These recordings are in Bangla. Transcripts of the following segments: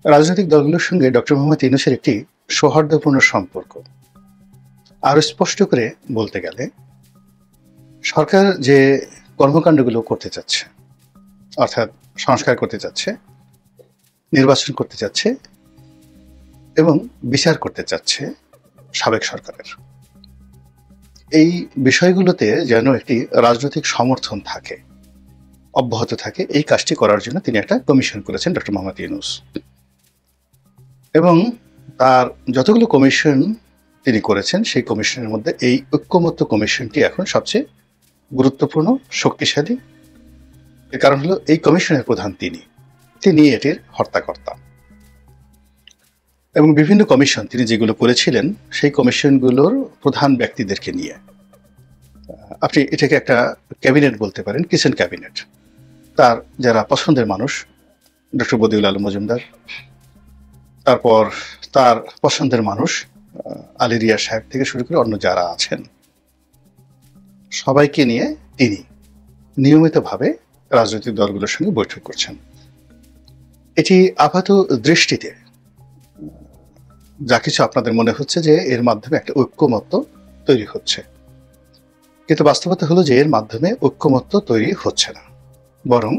রাজনৈতিক দলগুলোর সঙ্গে ডক্টর মোহাম্মদ ইউনূসের একটি সৌহার্দ্যপূর্ণ সম্পর্ক। আরো স্পষ্ট করে বলতে গেলে সরকার যে কর্মকাণ্ডগুলো করতে চাচ্ছে, অর্থাৎ সংস্কার করতে চাচ্ছে, নির্বাচন করতে চাচ্ছে এবং বিচার করতে চাচ্ছে সাবেক সরকারের, এই বিষয়গুলোতে যেন একটি রাজনৈতিক সমর্থন থাকে, অব্যাহত থাকে, এই কাজটি করার জন্য তিনি একটা কমিশন করেছেন ডক্টর মোহাম্মদ ইউনূস। এবং তার যতগুলো কমিশন তিনি করেছেন সেই কমিশনের মধ্যে এই ঐক্যমত্য কমিশনটি এখন সবচেয়ে গুরুত্বপূর্ণ, শক্তিশালী। এর কারণ হলো এই কমিশনের প্রধান তিনি এটির হর্তাকর্তা। এবং বিভিন্ন কমিশন তিনি যেগুলো করেছিলেন সেই কমিশনগুলোর প্রধান ব্যক্তিদেরকে নিয়ে, আপনি এটাকে একটা ক্যাবিনেট বলতে পারেন, কিচেন ক্যাবিনেট। তার যারা পছন্দের মানুষ, ডক্টর বদিউল আলম মজুমদার, তারপর তার পছন্দের মানুষ আলী রিয়া সাহেব থেকে শুরু করে অন্য যারা আছেন, সবাইকে নিয়ে তিনি নিয়মিতভাবে রাজনৈতিক দলগুলোর সঙ্গে বৈঠক করছেন। এটি আপাত দৃষ্টিতে যা কিছু আপনাদের মনে হচ্ছে যে এর মাধ্যমে একটা ঐক্যমত্য তৈরি হচ্ছে, কিন্তু বাস্তবতা হলো যে এর মাধ্যমে ঐক্যমত্য তৈরি হচ্ছে না, বরং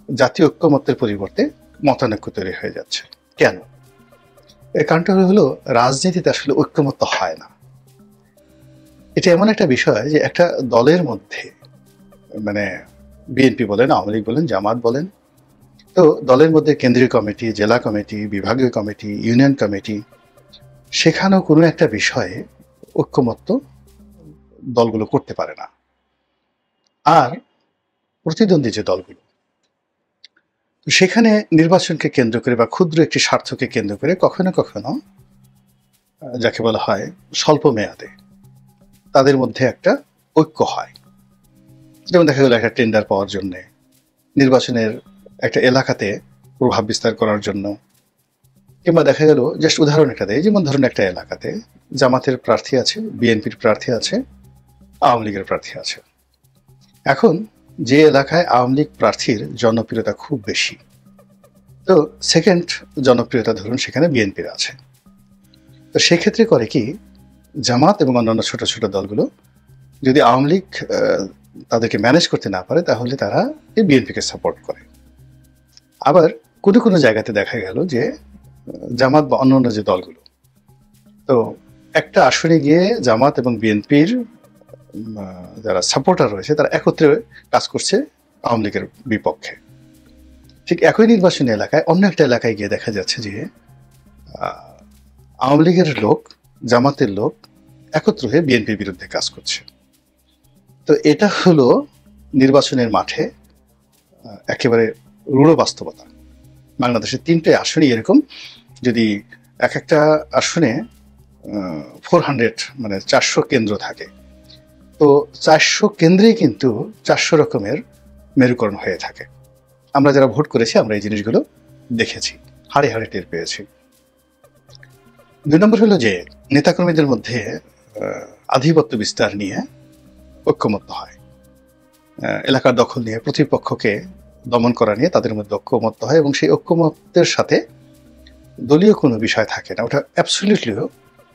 জাতীয় ঐক্যমত্যের পরিবর্তে মতানৈক্য তৈরি হয়ে যাচ্ছে। কেন? এর কারণটা হলো রাজনীতিতে আসলে ঐক্যমত্য হয় না। এটা এমন একটা বিষয় যে একটা দলের মধ্যে, মানে বিএনপি বলেন, আওয়ামী লীগ বলেন, জামাত বলেন, তো দলের মধ্যে কেন্দ্রীয় কমিটি, জেলা কমিটি, বিভাগীয় কমিটি, ইউনিয়ন কমিটি, সেখানেও কোনো একটা বিষয়ে ঐক্যমত্য দলগুলো করতে পারে না। আর প্রতিদ্বন্দ্বী যে দলগুলো, সেখানে নির্বাচনকে কেন্দ্র করে বা ক্ষুদ্র একটি স্বার্থকে কেন্দ্র করে কখনো কখনো যাকে বলা হয় স্বল্প মেয়াদে তাদের মধ্যে একটা ঐক্য হয়। যেমন দেখা গেল একটা টেন্ডার পাওয়ার জন্যে, নির্বাচনের একটা এলাকাতে প্রভাব বিস্তার করার জন্য, কিংবা দেখা গেল জাস্ট উদাহরণ একটা দেয়, যেমন ধরুন একটা এলাকাতে জামাতের প্রার্থী আছে, বিএনপির প্রার্থী আছে, আওয়ামী লীগের প্রার্থী আছে। এখন যে এলাকায় আওয়ামী লীগ প্রার্থীর জনপ্রিয়তা খুব বেশি, তো সেকেন্ড জনপ্রিয়তা ধরুন সেখানে বিএনপির আছে, তো সেক্ষেত্রে করে কি, জামাত এবং অন্যান্য ছোট ছোট দলগুলো যদি আওয়ামী লীগ তাদেরকে ম্যানেজ করতে না পারে, তাহলে তারা এই বিএনপিকে সাপোর্ট করে। আবার কোনো কোনো জায়গাতে দেখা গেল যে জামাত বা অন্যান্য যে দলগুলো, তো একটা আসনে গিয়ে জামাত এবং বিএনপির যারা সাপোর্টার রয়েছে তারা একত্রে কাজ করছে আওয়ামী লীগের বিপক্ষে। ঠিক একই নির্বাচনী এলাকায় অন্য একটা এলাকায় গিয়ে দেখা যাচ্ছে যে আওয়ামী লীগের লোক, জামাতের লোক একত্র হয়ে বিএনপির বিরুদ্ধে কাজ করছে। তো এটা হলো নির্বাচনের মাঠে একেবারে রূঢ় বাস্তবতা। বাংলাদেশের 3টে আসনই এরকম, যদি এক একটা আসনে 400 মানে 400 কেন্দ্র থাকে, তো 400 কেন্দ্রেই কিন্তু 400 রকমের মেরুকরণ হয়ে থাকে। আমরা যারা ভোট করেছি আমরা এই জিনিসগুলো দেখেছি, হাড়ে হাড়ে টের পেয়েছি। 2 নম্বর হলো যে নেতাকর্মীদের মধ্যে আধিপত্য বিস্তার নিয়ে ঐক্যমত্য হয়, এলাকার দখল নিয়ে প্রতিপক্ষকে দমন করা নিয়ে তাদের মধ্যে ঐক্যমত্য হয়, এবং সেই ঐক্যমত্যের সাথে দলীয় কোনো বিষয় থাকে না, ওটা অ্যাবসলিউটলিও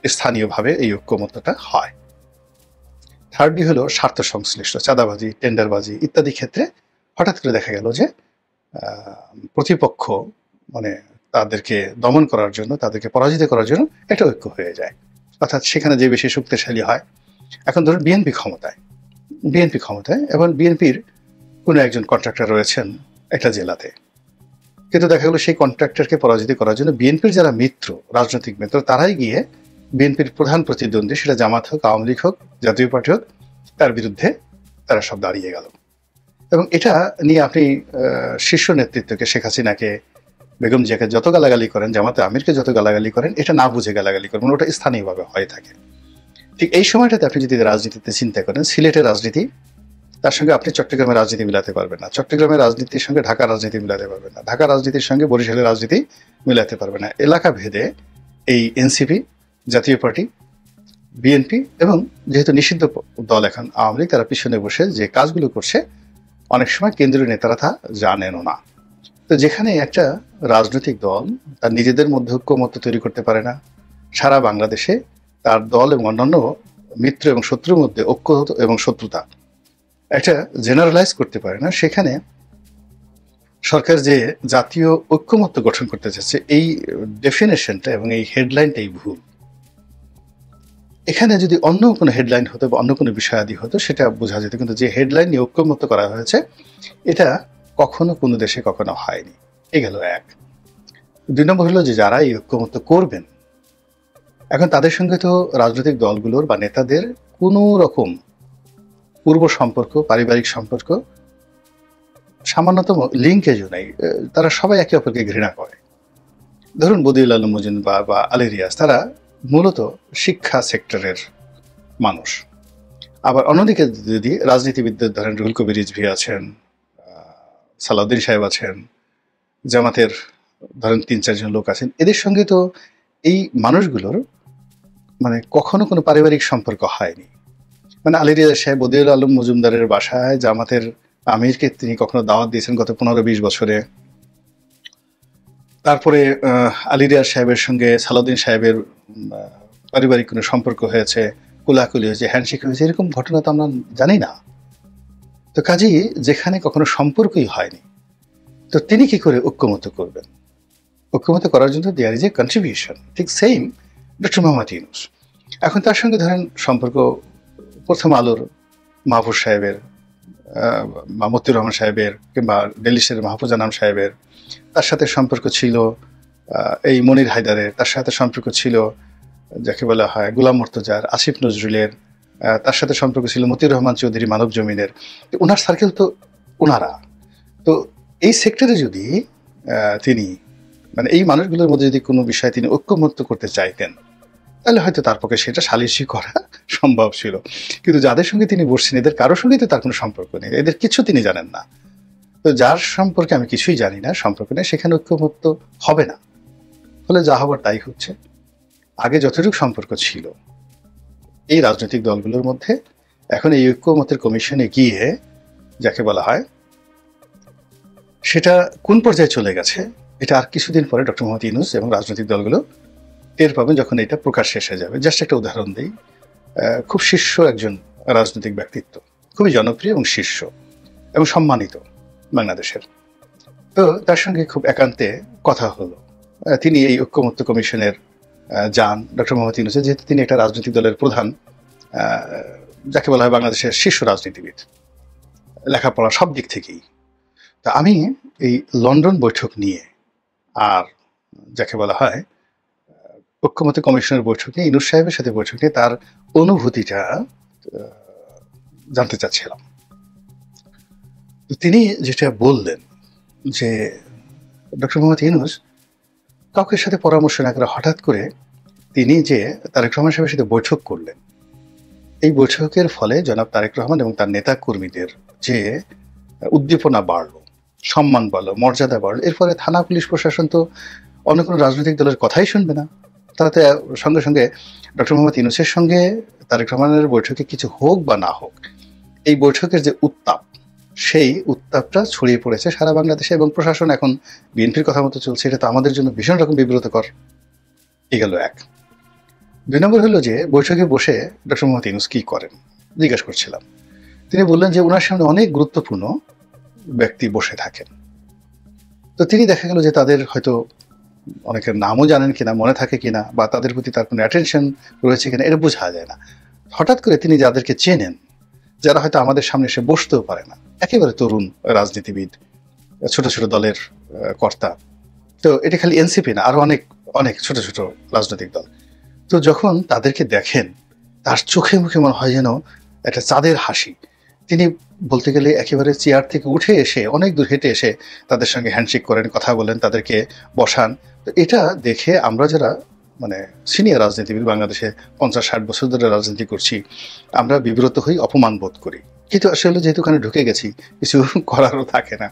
স্থানীয়ভাবে এই ঐক্যমত্যটা হয়। থার্ডলি হলো স্বার্থ সংশ্লিষ্ট চাঁদাবাজি, টেন্ডারবাজি ইত্যাদি ক্ষেত্রে হঠাৎ করে দেখা গেল যে প্রতিপক্ষ মানে তাদেরকে দমন করার জন্য, তাদেরকে পরাজিত করার জন্য একটা ঐক্য হয়ে যায়, অর্থাৎ সেখানে যে বেশি শক্তিশালী হয়। এখন ধরুন বিএনপি ক্ষমতায়, এবং বিএনপির কোনো একজন কন্ট্রাক্টর রয়েছেন একটা জেলাতে, কিন্তু দেখা গেল সেই কন্ট্রাক্টরকে পরাজিত করার জন্য বিএনপির যারা মিত্র, রাজনৈতিক মিত্র, তারাই গিয়ে বিএনপির প্রধান প্রতিদ্বন্দ্বী, সেটা জামাত হোক, আওয়ামী লীগ হোক, জাতীয় পার্টি হোক, তার বিরুদ্ধে তারা সব দাঁড়িয়ে গেল। এবং এটা নিয়ে আপনি শীর্ষ নেতৃত্বকে, শেখ হাসিনাকে, বেগম জিয়াকে যত গালাগালি করেন, জামাতে আমিরকে যত গালাগালি করেন, এটা না বুঝে গালাগালি করবেন, ওটা স্থানীয়ভাবে হয়ে থাকে। ঠিক এই সময়টাতে আপনি যদি রাজনীতিতে চিন্তা করেন, সিলেটের রাজনীতি তার সঙ্গে আপনি চট্টগ্রামের রাজনীতি মিলাতে পারবেন না, চট্টগ্রামের রাজনীতির সঙ্গে ঢাকার রাজনীতি মিলাতে পারবেন না, ঢাকার রাজনীতির সঙ্গে বরিশালের রাজনীতি মিলাতে পারবেন না। এলাকা ভেদে এই এনসিপি, জাতীয় পার্টি, বিএনপি এবং যেহেতু নিষিদ্ধ দল এখন আওয়ামী লীগ, তারা পিছনে বসে যে কাজগুলো করছে, অনেক সময় কেন্দ্রীয় নেতারা তা জানেনও না। তো যেখানে একটা রাজনৈতিক দল তার নিজেদের মধ্যে ঐক্যমত্য তৈরি করতে পারে না, সারা বাংলাদেশে তার দল এবং অন্যান্য মিত্র এবং শত্রুর মধ্যে ঐক্য এবং শত্রুতা একটা জেনারেলাইজ করতে পারে না, সেখানে সরকার যে জাতীয় ঐক্যমত্য গঠন করতে চাচ্ছে এই ডেফিনেশনটা এবং এই হেডলাইনটাই ভুল। এখানে যদি অন্য কোনো হেডলাইন হতো বা অন্য কোনো বিষয়াদি হতো সেটা বোঝা যেত, কিন্তু যে হেডলাইন নিয়ে ঐক্যমত্য করা হয়েছে এটা কখনো কোনো দেশে কখনো হয়নি। এই গেল এক। ২ নম্বর হলো যে যারা এই ঐক্যমত্য করবেন এখন তাদের সঙ্গে তো রাজনৈতিক দলগুলোর বা নেতাদের কোনো রকম পূর্ব সম্পর্ক, পারিবারিক সম্পর্ক, সামান্যতম লিঙ্কেজও নেই। তারা সবাই একে অপরকে ঘৃণা করে। ধরুন বদিউল আলম মজুমদার বা আলী রিয়াজ, তারা মূলত শিক্ষা সেক্টরের মানুষ। আবার অন্যদিকে যদি রাজনীতিবিদদের ধরেন রুহুল কবির রিজভী আছেন, সালাউদ্দিন সাহেব আছেন, জামাতের ধরেন ৩-৪ জন লোক আছেন, এদের সঙ্গে তো এই মানুষগুলোর মানে কখনো কোনো পারিবারিক সম্পর্ক হয়নি। মানে আলী রিয়াজ সাহেব বদিউল আলম মজুমদারের বাসায় জামাতের আমিরকে তিনি কখনো দাওয়াত দিয়েছেন গত 15-20 বছরে। তারপরে আলী রিয়াজ সাহেবের সঙ্গে সালাউদ্দিন সাহেবের পারিবারিক কোনো সম্পর্ক হয়েছে, কোলাকুলি হয়েছে, হ্যান্ডশেক হয়েছে, এরকম ঘটনা তো আমরা জানি না। তো কাজেই যেখানে কখনো সম্পর্কই হয়নি, তো তিনি কি করে ঐক্যমত্য করবেন? ঐক্যমত্য করার জন্য দেয়ার ইজ এ কন্ট্রিবিউশন। ঠিক সেম ডক্টর মোহাম্মদ ইউনূস। এখন তার সঙ্গে ধরেন সম্পর্ক প্রথম আলোর মাহফুজ সাহেবের, মতিউর রহমান সাহেবের, কিংবা ডেলিশের মাহফুজ আনাম সাহেবের, তার সাথে সম্পর্ক ছিল এই মনির হায়দারের, তার সাথে সম্পর্ক ছিল যাকে বলা হয় গোলাম মুর্তজার, আসিফ নজরুলের, তার সাথে সম্পর্ক ছিল মতিউর রহমান চৌধুরী মানব জমিনের। ওনার সার্কেল তো ওনারা। তো এই সেক্টরে যদি তিনি মানে এই মানুষগুলোর মধ্যে যদি কোনো বিষয়ে তিনি ঐক্যমত্য করতে চাইতেন তাহলে হয়তো তার পক্ষে সেটা সালিশি করা সম্ভব ছিল। কিন্তু যাদের সঙ্গে তিনি বসছেন এদের কারোর সঙ্গেই তো তার কোনো সম্পর্ক নেই, এদের কিছু তিনি জানেন না। তো যার সম্পর্কে আমি কিছুই জানি না, সম্পর্ক নেই, সেখানে ঐক্যমত্য হবে না। ফলে যা হবার তাই হচ্ছে। আগে যতটুকু সম্পর্ক ছিল এই রাজনৈতিক দলগুলোর মধ্যে, এখন এই ঐক্যমতের কমিশনে গিয়ে যাকে বলা হয় সেটা কোন পর্যায়ে চলে গেছে এটা আর কিছুদিন পরে ডক্টর মোহাম্মদ ইউনূস এবং রাজনৈতিক দলগুলো টের পাবেন যখন এটা প্রকাশ শেষ হয়ে যাবে। জাস্ট একটা উদাহরণ দিই, খুব শীর্ষ একজন রাজনৈতিক ব্যক্তিত্ব, খুবই জনপ্রিয় এবং শীর্ষ এবং সম্মানিত বাংলাদেশের, তো তার সঙ্গে খুব একান্তে কথা হলো। তিনি এই ঐক্যমত্য কমিশনের যান ডক্টর মোহাম্মদ ইউনূসের, যেহেতু তিনি একটা রাজনৈতিক দলের প্রধান, যাকে বলা হয় বাংলাদেশের শীর্ষ রাজনীতিবিদ, লেখাপড়া সব দিক থেকেই। তা আমি এই লন্ডন বৈঠক নিয়ে আর যাকে বলা হয় ঐক্যমত্য কমিশনের বৈঠকে ইউনূস সাহেবের সাথে বৈঠকে তার অনুভূতিটা জানতে চাচ্ছিলাম। তিনি যেটা বললেন যে ডক্টর মোহাম্মদ ইউনূস কাউকে সাথে পরামর্শ না করে হঠাৎ করে তিনি যে তারেক রহমান সাহেবের সাথে বৈঠক করলেন, এই বৈঠকের ফলে জনাব তারেক রহমান এবং তার নেতা কর্মীদের যে উদ্দীপনা বাড়লো, সম্মান বাড়লো, মর্যাদা বাড়লো, এর ফলে থানা পুলিশ প্রশাসন তো অন্য কোনো রাজনৈতিক দলের কথাই শুনবে না। তারা তো সঙ্গে সঙ্গে ডক্টর মোহাম্মদ ইউনূসের সঙ্গে তারেক রহমানের বৈঠকে কিছু হোক বা না হোক, এই বৈঠকের যে উত্তাপ, সেই উত্তাপটা ছড়িয়ে পড়েছে সারা বাংলাদেশে এবং প্রশাসন এখন বিএনপির কথা মতো চলছে। এটা তো আমাদের জন্য ভীষণ রকম বিব্রতকর। এই গেল এক। ২ নম্বর হলো যে বৈঠকে বসে ডক্টর মোহাম্মদ ইউনূস কি করেন জিজ্ঞাসা করছিলাম। তিনি বললেন যে ওনার সামনে অনেক গুরুত্বপূর্ণ ব্যক্তি বসে থাকেন, তো তিনি দেখা গেল যে তাদের হয়তো অনেকের নামও জানেন কিনা, মনে থাকে কিনা, বা তাদের প্রতি তার কোনো অ্যাটেনশন রয়েছে কিনা এটা বোঝা যায় না। হঠাৎ করে তিনি যাদেরকে চেনেন, যারা হয়তো আমাদের সামনে এসে বসতেও পারে না, একেবারে তরুণ রাজনীতিবিদ, ছোট ছোট দলের কর্তা, তো এটা খালি এনসিপি না, আরো অনেক অনেক ছোট ছোট রাজনৈতিক দল, তো যখন তাদেরকে দেখেন তার চোখে মুখে মনে হয় যেন একটা চাঁদের হাসি। তিনি বলতে গেলে একেবারে চেয়ার থেকে উঠে এসে অনেক দূর হেঁটে এসে তাদের সঙ্গে হ্যান্ডশেক করেন, কথা বলেন, তাদেরকে বসান। তো এটা দেখে আমরা যারা মানে সিনিয়র রাজনীতিবিদ, বাংলাদেশে 50-60 বছর ধরে রাজনীতি করছি, আমরা বিব্রত হই, অপমান বোধ করি। কিন্তু আসলে যেহেতু ওখানে ঢুকে গেছি কিছু করারও থাকে না।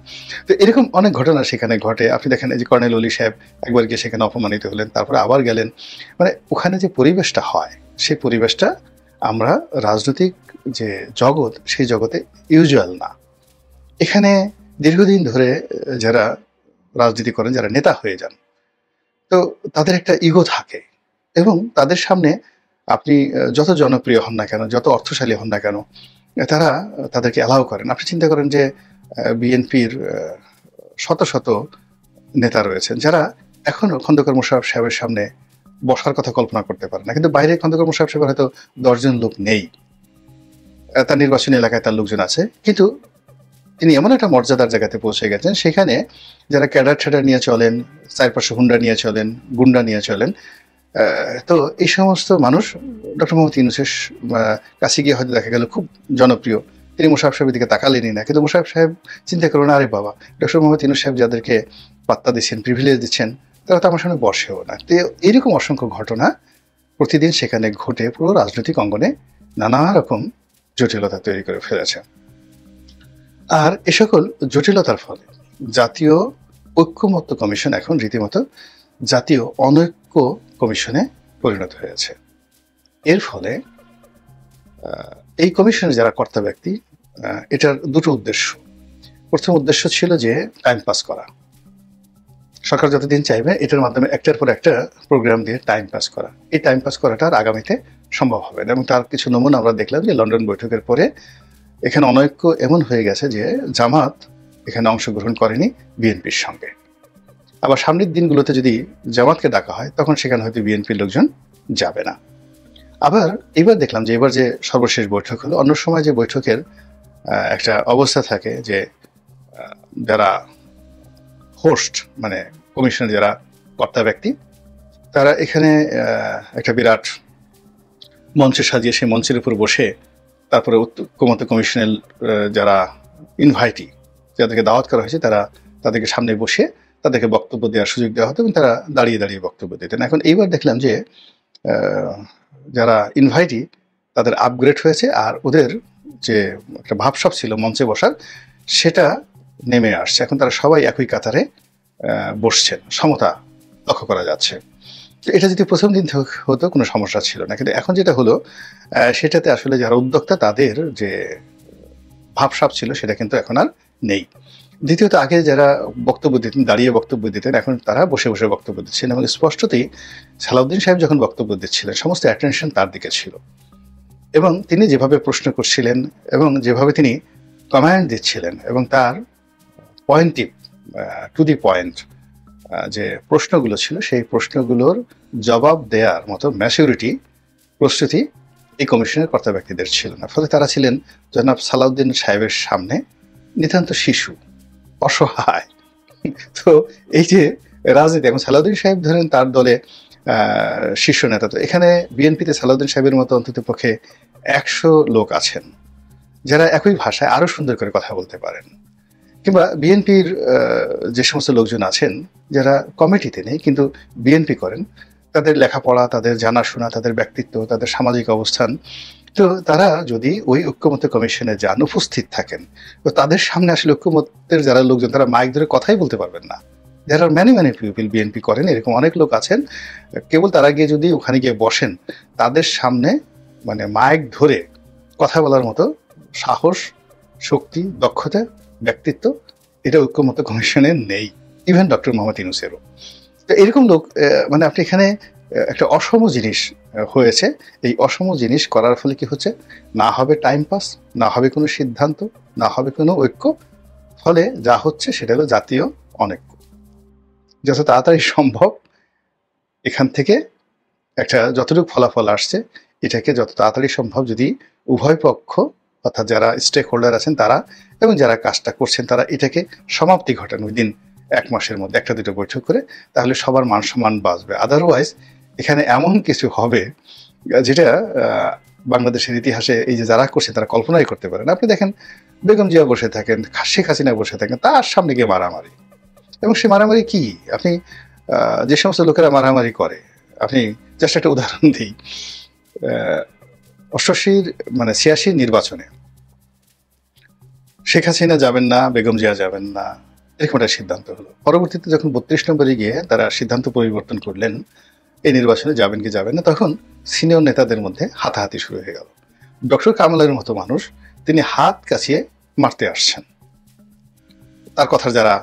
তো এরকম অনেক ঘটনা সেখানে ঘটে। আপনি দেখেন এই যে কর্নেল অলি সাহেব একবার গিয়ে সেখানে অপমানিত হলেন, তারপরে আবার গেলেন। মানে ওখানে যে পরিবেশটা হয় সেই পরিবেশটা আমরা রাজনৈতিক যে জগৎ সেই জগতে ইউজুয়াল না। এখানে দীর্ঘদিন ধরে যারা রাজনীতি করেন, যারা নেতা হয়ে যান, তো তাদের একটা ইগো থাকে এবং তাদের সামনে আপনি যত জনপ্রিয় হন না কেন, যত অর্থশালী হন না কেন, তারা তাদেরকে অ্যালাউ করেন। আপনি চিন্তা করেন যে বিএনপির শত শত নেতা রয়েছেন যারা এখনো খন্দকার মোশাররফ সাহেবের সামনে বসার কথা কল্পনা করতে পারে না, কিন্তু বাইরে খন্দকার মোশাররফ সাহেবের হয়তো 10 জন লোক নেই, তার নির্বাচনী এলাকায় তার লোকজন আছে, কিন্তু তিনি এমন একটা মর্যাদার জায়গাতে পৌঁছে গেছেন সেখানে যারা ক্যাডার ঠ্যাডার নিয়ে চলেন, চারপাশে হুন্ডা নিয়ে চলেন, গুন্ডা নিয়ে চলেন, তো এই সমস্ত মানুষ ডক্টর মোহাম্মদ ইউনূসের কাছে গিয়ে হয়তো দেখা গেল খুব জনপ্রিয়, তিনি মোশাররফ সাহেবের দিকে তাকালেনই না, কিন্তু মোশাররফ সাহেব চিন্তা করুন, আরে বাবা, ডক্টর মোহাম্মদ ইউনূস সাহেব যাদেরকে পাত্তা দিচ্ছেন, প্রিভিলেজ দিচ্ছেন, তারা তো আমার সামনে বসেও না। তো এইরকম অসংখ্য ঘটনা প্রতিদিন সেখানে ঘটে পুরো রাজনৈতিক অঙ্গনে নানা রকম জটিলতা তৈরি করে ফেলেছে। আর এ সকল জটিলতার ফলে জাতীয় ঐক্যমত্য কমিশন এখন রীতিমতো জাতীয় অনৈক্য কমিশনে পরিণত হয়েছে। এর ফলে এই কমিশনের যারা কর্তা ব্যক্তি, এটার দুটো উদ্দেশ্য। প্রথম উদ্দেশ্য ছিল যে টাইম পাস করা, সরকার যতদিন চাইবে এটার মাধ্যমে একটার পর একটা প্রোগ্রাম দিয়ে টাইম পাস করা। এই টাইম পাস করাটা আর আগামীতে সম্ভব হবে না, এবং তার কিছু নমুনা আমরা দেখলাম যে লন্ডন বৈঠকের পরে এখানে অনৈক্য এমন হয়ে গেছে যে জামাত এখানে অংশগ্রহণ করেনি বিএনপির সঙ্গে। আবার সামনের দিনগুলোতে যদি জামাতকে ডাকা হয় তখন সেখানে হয়তো বিএনপির লোকজন যাবে না। আবার এবার দেখলাম যে এবার যে সর্বশেষ বৈঠক হলো, অন্য সময় যে বৈঠকের একটা অবস্থা থাকে যে যারা হোস্ট মানে কমিশনের যারা কর্তা ব্যক্তি, তারা এখানে একটা বিরাট মঞ্চ সাজিয়ে সেই মঞ্চের উপর বসে তারপরে ঐক্যমত্য কমিশনের যারা ইনভাইটি, যাদেরকে দাওয়াত করা হয়েছে, তারা তাদেরকে সামনে বসে তাদেরকে বক্তব্য দেওয়ার সুযোগ দেওয়া হতো এবং তারা দাঁড়িয়ে দাঁড়িয়ে বক্তব্য দিতেন। এখন এইবার দেখলাম যে যারা ইনভাইটি তাদের আপগ্রেড হয়েছে, আর ওদের যে একটা ভাবসাব ছিল মঞ্চে বসার সেটা নেমে আসছে। এখন তারা সবাই একই কাতারে বসছেন, সমতা লক্ষ্য করা যাচ্ছে। এটা যদি প্রথম দিন হতো কোনো সমস্যা ছিল না, কিন্তু এখন যেটা হলো সেটাতে আসলে যারা উদ্যোক্তা তাদের যে ভাবসাব ছিল সেটা কিন্তু এখন আর নেই। দ্বিতীয়ত, আগে যারা বক্তব্য দিতেন দাঁড়িয়ে বক্তব্য দিতেন, এখন তারা বসে বসে বক্তব্য দিচ্ছেন, এবং স্পষ্টতই সালাউদ্দিন সাহেব যখন বক্তব্য দিচ্ছিলেন সমস্ত অ্যাটেনশন তার দিকে ছিল, এবং তিনি যেভাবে প্রশ্ন করছিলেন এবং যেভাবে তিনি কমান্ড দিচ্ছিলেন এবং তার পয়েন্টিভ টু দি পয়েন্ট যে প্রশ্নগুলো ছিল সেই প্রশ্নগুলোর জবাব দেওয়ার মতো ম্যাচুরিটি, প্রস্তুতি এই কমিশনের কর্তা ব্যক্তিদের ছিল না। ফলে তারা ছিলেন জনাব সালাউদ্দিন সাহেবের সামনে নিতান্ত শিশু, অসহায়। তো এই যে রাজনীতি, এখন সালাউদ্দিন সাহেব ধরেন তার দলে শীর্ষ নেতা, তো এখানে বিএনপিতে সালাউদ্দিন সাহেবের মতো অন্তত পক্ষে 100 লোক আছেন যারা একই ভাষায় আরো সুন্দর করে কথা বলতে পারেন, কিংবা বিএনপির যে সমস্ত লোকজন আছেন যারা কমিটিতে নেই কিন্তু বিএনপি করেন, তাদের লেখাপড়া, তাদের জানাশোনা, তাদের ব্যক্তিত্ব, তাদের সামাজিক অবস্থান, তো তারা যদি ওই ঐক্যমত্য কমিশনে যান, উপস্থিত থাকেন, তো তাদের সামনে আসলে ঐক্যমত্যের যারা লোকজন তারা মাইক ধরে কথাই বলতে পারবেন না। যারা ম্যানি পিপল বিএনপি করেন, এরকম অনেক লোক আছেন, কেবল তারা গিয়ে যদি ওখানে গিয়ে বসেন, তাদের সামনে মানে মাইক ধরে কথা বলার মতো সাহস, শক্তি, দক্ষতা, ব্যক্তিত্ব এটা ঐক্যমত্য কমিশনে নেই, ইভেন ডক্টর মোহাম্মদ ইউনূসেরও। তো এরকম লোক মানে আপনি এখানে একটা অসম জিনিস হয়েছে। এই অসম জিনিস করার ফলে কি হচ্ছে, না হবে টাইম পাস, না হবে কোনো সিদ্ধান্ত, না হবে কোনো ঐক্য, ফলে যা হচ্ছে সেটা হলো জাতীয় অনৈক্য। যত তাড়াতাড়ি সম্ভব এখান থেকে একটা যতটুকু ফলাফল আসছে এটাকে যত তাড়াতাড়ি সম্ভব যদি উভয় পক্ষ অর্থাৎ যারা স্টেক হোল্ডার আছেন তারা এবং যারা কাজটা করছেন তারা এটাকে সমাপ্তি ঘটান উইদিন 1 মাসের মধ্যে 1টা-2টো বৈঠক করে, তাহলে সবার মান সম্মান বাঁচবে। আদারওয়াইজ এখানে এমন কিছু হবে যেটা বাংলাদেশের ইতিহাসে এই যে যারা করছে তারা কল্পনাই করতে পারেন। আপনি দেখেন বেগম জিয়া বসে থাকেন, শেখ হাসিনা বসে থাকেন, তার সামনে গিয়ে মারামারি, এবং সে মারামারি কি আপনি যে সমস্ত লোকেরা মারামারি করে, আপনি জাস্ট একটা উদাহরণ দিই, 88 মানে 86 নির্বাচনে শেখ হাসিনা যাবেন না, বেগম জিয়া যাবেন না, এরকম একটা সিদ্ধান্ত হলো। পরবর্তীতে যখন 32 নম্বরে গিয়ে তারা সিদ্ধান্ত পরিবর্তন করলেন এই নির্বাচনে যাবেন কি যাবেন না, তখন সিনিয়র নেতাদের মধ্যে হাতাহাতি শুরু হয়ে গেল। ডক্টর কামালের মতো মানুষ তিনি হাত কাছিয়ে মারতে আসছেন, তার কথার যারা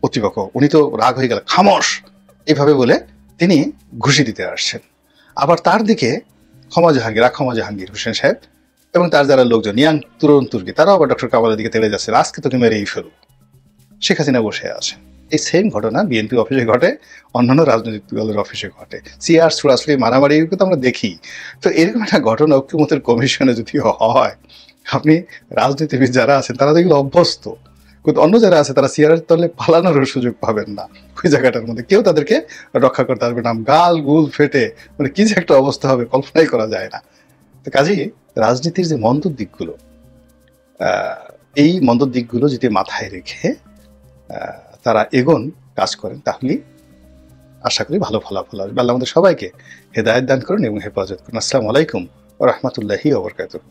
প্রতিপক্ষ উনি তো রাগ হয়ে গেল, খামোশ এইভাবে বলে তিনি ঘুষি দিতে আসছেন। আবার তার দিকে ক্ষমা জাহাঙ্গীর হোসেন সাহেব এবং তার যারা লোকজন ইয়াং তরুণ তুর্কি তারাও আবার ডক্টর কামালের দিকে তেড়ে যাচ্ছে, আজকে তোকে মেরেই ফেলব। শেখ হাসিনা বসে আছেন। এই সেম ঘটনা বিএনপি অফিসে ঘটে, অন্যান্য রাজনৈতিক দলের অফিসে ঘটে, চেয়ার ছোড়াছুড়ি মারামারি তো আমরা দেখি। তো এরকম একটা ঘটনা ঐক্যমত্যের কমিশনে যদি হয়, আপনি রাজনীতিবিদ যারা আছেন তারা তো এগুলো অভ্যস্ত, কিন্তু অন্য যারা আছে তারা চেয়ারের তলে পালানোর সুযোগ পাবেন না। ওই জায়গাটার মধ্যে কেউ তাদেরকে রক্ষা করতে পারবে না, গাল গুল ফেটে মানে কি যে একটা অবস্থা হবে কল্পনাই করা যায় না। তো কাজেই রাজনীতির যে মন্দ দিকগুলো, এই মন্দ দিকগুলো যদি মাথায় রেখে তারা এগোন, কাজ করেন, তাহলেই আশা করি ভালো ফলাফল আসবে। আল্লাহ আমাদের সবাইকে হেদায়েত দান করুন এবং হেফাজত করুন। আসসালামু আলাইকুম ওয়া রাহমাতুল্লাহি ওয়া বারাকাতুহু।